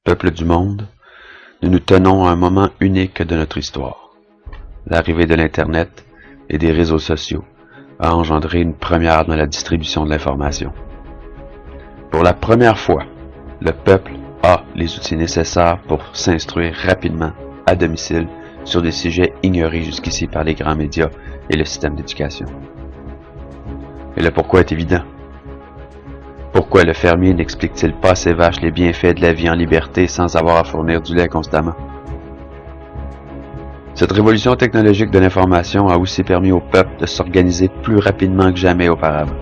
Peuple du monde, nous nous tenons à un moment unique de notre histoire. L'arrivée de l'Internet et des réseaux sociaux a engendré une première dans la distribution de l'information. Pour la première fois, le peuple a les outils nécessaires pour s'instruire rapidement, à domicile, sur des sujets ignorés jusqu'ici par les grands médias et le système d'éducation. Et le pourquoi est évident. Pourquoi le fermier n'explique-t-il pas à ses vaches les bienfaits de la vie en liberté sans avoir à fournir du lait constamment? Cette révolution technologique de l'information a aussi permis au peuple de s'organiser plus rapidement que jamais auparavant.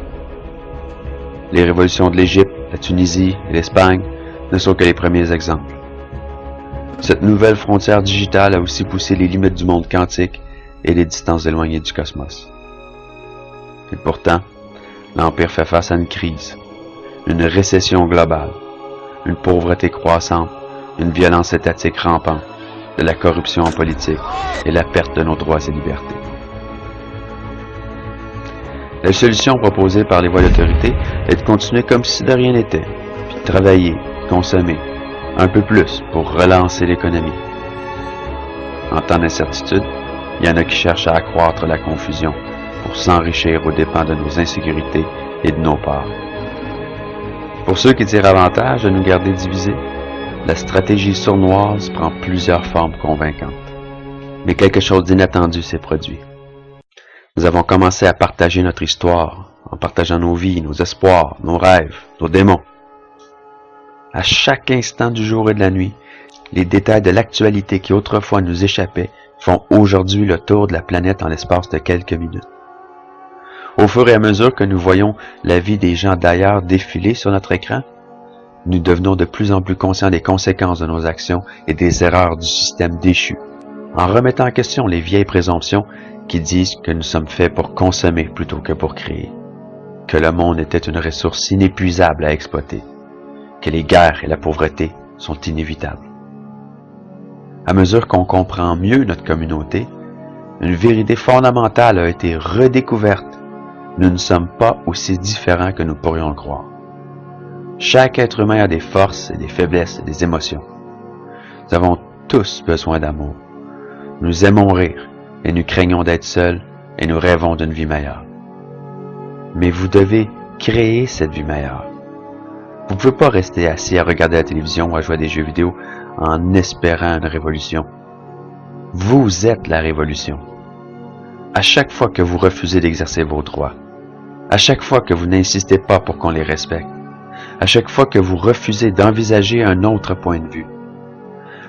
Les révolutions de l'Égypte, la Tunisie et l'Espagne ne sont que les premiers exemples. Cette nouvelle frontière digitale a aussi poussé les limites du monde quantique et les distances éloignées du cosmos. Et pourtant, l'Empire fait face à une crise, une récession globale, une pauvreté croissante, une violence étatique rampante, de la corruption en politique et la perte de nos droits et libertés. La solution proposée par les voies d'autorité est de continuer comme si de rien n'était, puis de travailler, consommer, un peu plus pour relancer l'économie. En temps d'incertitude, il y en a qui cherchent à accroître la confusion pour s'enrichir aux dépens de nos insécurités et de nos parts. Pour ceux qui tirent avantage de nous garder divisés, la stratégie sournoise prend plusieurs formes convaincantes. Mais quelque chose d'inattendu s'est produit. Nous avons commencé à partager notre histoire, en partageant nos vies, nos espoirs, nos rêves, nos démons. À chaque instant du jour et de la nuit, les détails de l'actualité qui autrefois nous échappaient font aujourd'hui le tour de la planète en l'espace de quelques minutes. Au fur et à mesure que nous voyons la vie des gens d'ailleurs défiler sur notre écran, nous devenons de plus en plus conscients des conséquences de nos actions et des erreurs du système déchu, en remettant en question les vieilles présomptions qui disent que nous sommes faits pour consommer plutôt que pour créer, que le monde était une ressource inépuisable à exploiter, que les guerres et la pauvreté sont inévitables. À mesure qu'on comprend mieux notre communauté, une vérité fondamentale a été redécouverte. Nous ne sommes pas aussi différents que nous pourrions le croire. Chaque être humain a des forces et des faiblesses et des émotions. Nous avons tous besoin d'amour. Nous aimons rire et nous craignons d'être seuls et nous rêvons d'une vie meilleure. Mais vous devez créer cette vie meilleure. Vous ne pouvez pas rester assis à regarder la télévision ou à jouer à des jeux vidéo en espérant une révolution. Vous êtes la révolution. À chaque fois que vous refusez d'exercer vos droits, à chaque fois que vous n'insistez pas pour qu'on les respecte, à chaque fois que vous refusez d'envisager un autre point de vue,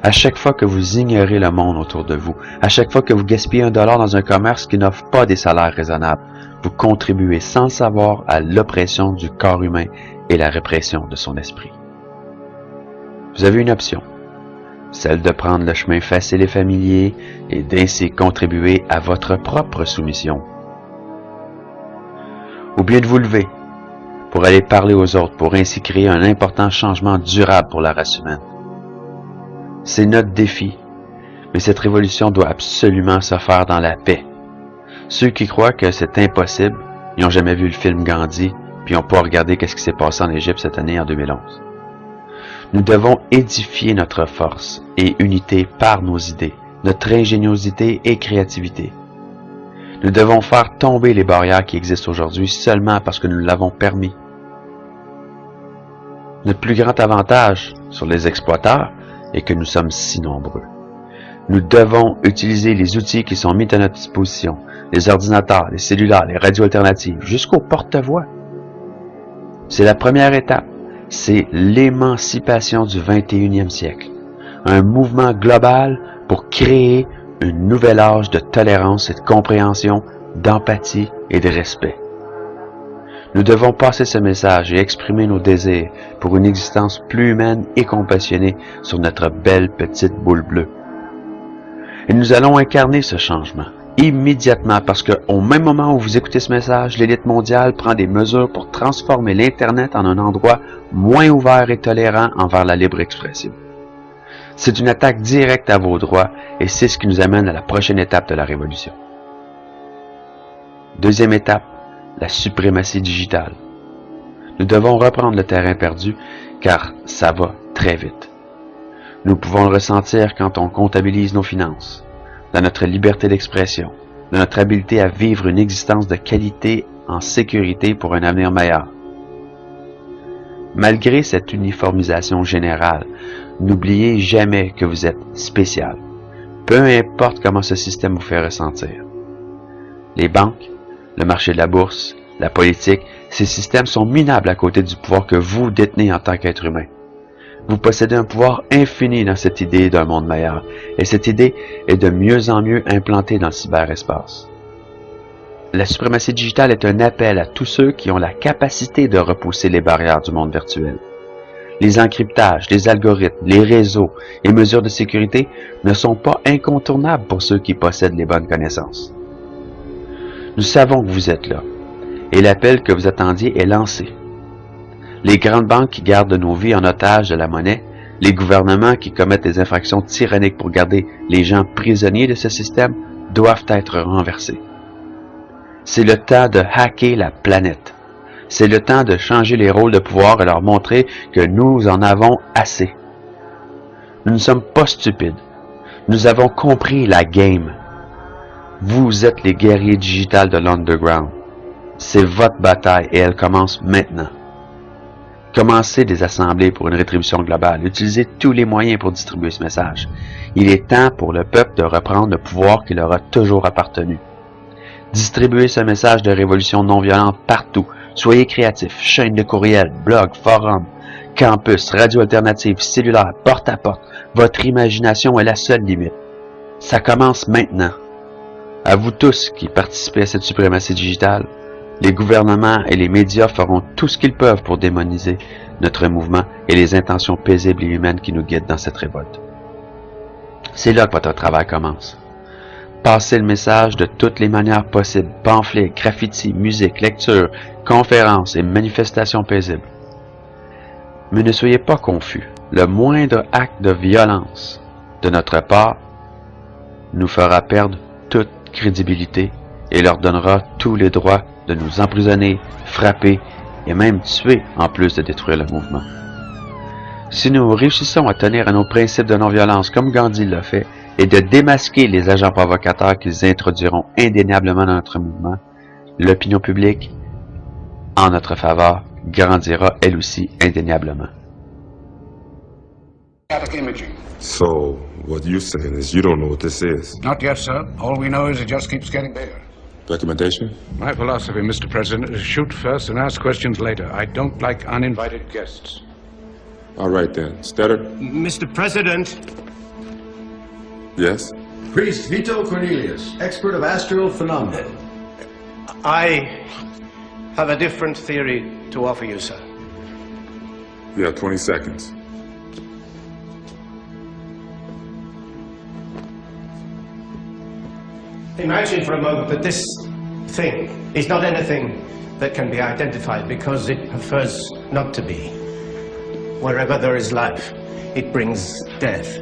à chaque fois que vous ignorez le monde autour de vous, à chaque fois que vous gaspillez $1 dans un commerce qui n'offre pas des salaires raisonnables, vous contribuez sans le savoir à l'oppression du corps humain et la répression de son esprit. Vous avez une option, celle de prendre le chemin facile et familier et d'ainsi contribuer à votre propre soumission. Ou bien de vous lever pour aller parler aux autres, pour ainsi créer un important changement durable pour la race humaine. C'est notre défi, mais cette révolution doit absolument se faire dans la paix. Ceux qui croient que c'est impossible, ils n'ont jamais vu le film Gandhi, puis n'ont pas regardé ce qui s'est passé en Égypte cette année en 2011. Nous devons édifier notre force et unité par nos idées, notre ingéniosité et créativité. Nous devons faire tomber les barrières qui existent aujourd'hui seulement parce que nous l'avons permis. Notre plus grand avantage sur les exploiteurs est que nous sommes si nombreux. Nous devons utiliser les outils qui sont mis à notre disposition, les ordinateurs, les cellulaires, les radios alternatives, jusqu'au porte-voix. C'est la première étape. C'est l'émancipation du 21e siècle. Un mouvement global pour créer un nouvel âge de tolérance et de compréhension, d'empathie et de respect. Nous devons passer ce message et exprimer nos désirs pour une existence plus humaine et compassionnée sur notre belle petite boule bleue. Et nous allons incarner ce changement immédiatement parce qu'au même moment où vous écoutez ce message, l'élite mondiale prend des mesures pour transformer l'Internet en un endroit moins ouvert et tolérant envers la libre expression. C'est une attaque directe à vos droits et c'est ce qui nous amène à la prochaine étape de la révolution. Deuxième étape, la suprématie digitale. Nous devons reprendre le terrain perdu car ça va très vite. Nous pouvons le ressentir quand on comptabilise nos finances, dans notre liberté d'expression, de notre habileté à vivre une existence de qualité en sécurité pour un avenir meilleur. Malgré cette uniformisation générale, n'oubliez jamais que vous êtes spécial, peu importe comment ce système vous fait ressentir. Les banques, le marché de la bourse, la politique, ces systèmes sont minables à côté du pouvoir que vous détenez en tant qu'être humain. Vous possédez un pouvoir infini dans cette idée d'un monde meilleur, et cette idée est de mieux en mieux implantée dans le cyberespace. La suprématie digitale est un appel à tous ceux qui ont la capacité de repousser les barrières du monde virtuel. Les encryptages, les algorithmes, les réseaux et mesures de sécurité ne sont pas incontournables pour ceux qui possèdent les bonnes connaissances. Nous savons que vous êtes là, et l'appel que vous attendiez est lancé. Les grandes banques qui gardent nos vies en otage de la monnaie, les gouvernements qui commettent des infractions tyranniques pour garder les gens prisonniers de ce système doivent être renversés. C'est le temps de hacker la planète. C'est le temps de changer les rôles de pouvoir et leur montrer que nous en avons assez. Nous ne sommes pas stupides. Nous avons compris la game. Vous êtes les guerriers digitales de l'Underground. C'est votre bataille et elle commence maintenant. Commencez des assemblées pour une rétribution globale. Utilisez tous les moyens pour distribuer ce message. Il est temps pour le peuple de reprendre le pouvoir qui leur a toujours appartenu. Distribuez ce message de révolution non violente partout. Soyez créatifs. Chaînes de courriel, blogs, forums, campus, radio alternative, cellulaire, porte à porte. Votre imagination est la seule limite. Ça commence maintenant. À vous tous qui participez à cette suprématie digitale, les gouvernements et les médias feront tout ce qu'ils peuvent pour démoniser notre mouvement et les intentions paisibles et humaines qui nous guident dans cette révolte. C'est là que votre travail commence. Passez le message de toutes les manières possibles, pamphlets, graffitis, musique, lecture, conférences et manifestations paisibles. Mais ne soyez pas confus. Le moindre acte de violence de notre part nous fera perdre toute crédibilité et leur donnera tous les droits de nous emprisonner, frapper et même tuer en plus de détruire le mouvement. Si nous réussissons à tenir à nos principes de non-violence comme Gandhi l'a fait et de démasquer les agents provocateurs qu'ils introduiront indéniablement dans notre mouvement, l'opinion publique, en notre faveur, grandira elle aussi indéniablement. So, what you're saying is you don't know what this is? Not yet, sir. All we know is it just keeps getting bigger. Documentation? My philosophy, Mr. President, is shoot first and ask questions later. I don't like uninvited guests. All right then. Stetter? Mr. President. Yes? Priest Vito Cornelius, expert of astral phenomena. I have a different theory to offer you, sir. You have 20 seconds. Imagine for a moment that this thing is not anything that can be identified because it prefers not to be. Wherever there is life, it brings death.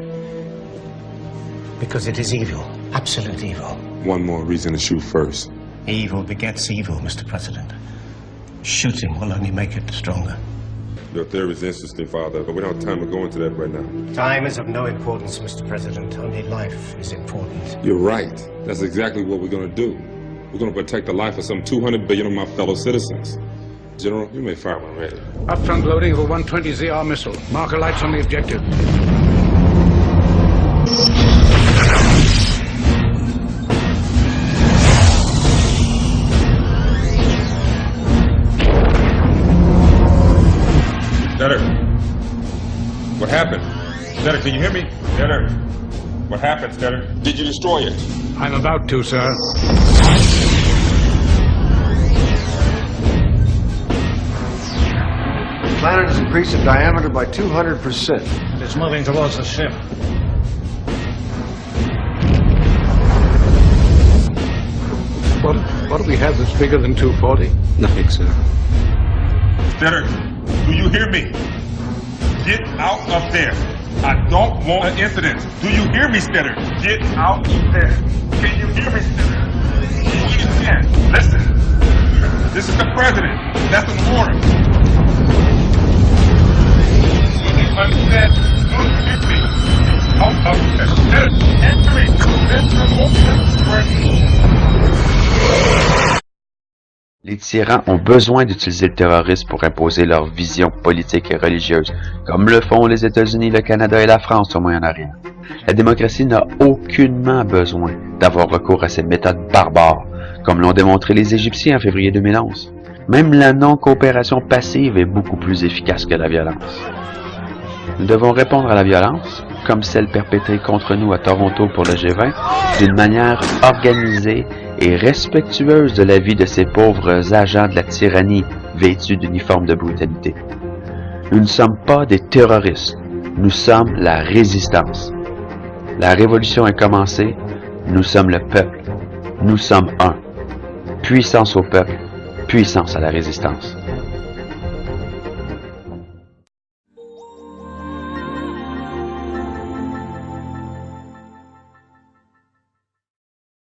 Because it is evil, absolute evil. One more reason to shoot first. Evil begets evil, Mr. President. Shooting will only make it stronger. Your theory is interesting, Father, but we don't have time to go into that right now. Time is of no importance, Mr. President. Only life is important. You're right. That's exactly what we're going to do. We're going to protect the life of some 200 billion of my fellow citizens. General, you may fire when ready. Upfront loading of a 120ZR missile. Marker lights on the objective. Stetter. What happened? Stetter, can you hear me? Stetter. What happened, Stetter? Did you destroy it? I'm about to, sir. The planet has increased in diameter by 200%. It's moving towards the ship. What do we have that's bigger than 240? Nothing, sir. Stetter, do you hear me? Get out of there. I don't want an incident. Do you hear me, Stetter? Get out of there. Can you hear me, Stetter? Do you understand? Listen. This is the president. That's an order. Do you understand? Do you hear me? Les tyrans ont besoin d'utiliser le terrorisme pour imposer leur vision politique et religieuse, comme le font les États-Unis, le Canada et la France au Moyen-Orient. La démocratie n'a aucunement besoin d'avoir recours à ces méthodes barbares, comme l'ont démontré les Égyptiens en février 2011. Même la non-coopération passive est beaucoup plus efficace que la violence. Nous devons répondre à la violence, comme celle perpétrée contre nous à Toronto pour le G20, d'une manière organisée et respectueuse de la vie de ces pauvres agents de la tyrannie vêtus d'uniformes de brutalité. Nous ne sommes pas des terroristes, nous sommes la résistance. La révolution est commencée, nous sommes le peuple, nous sommes un. Puissance au peuple, puissance à la résistance.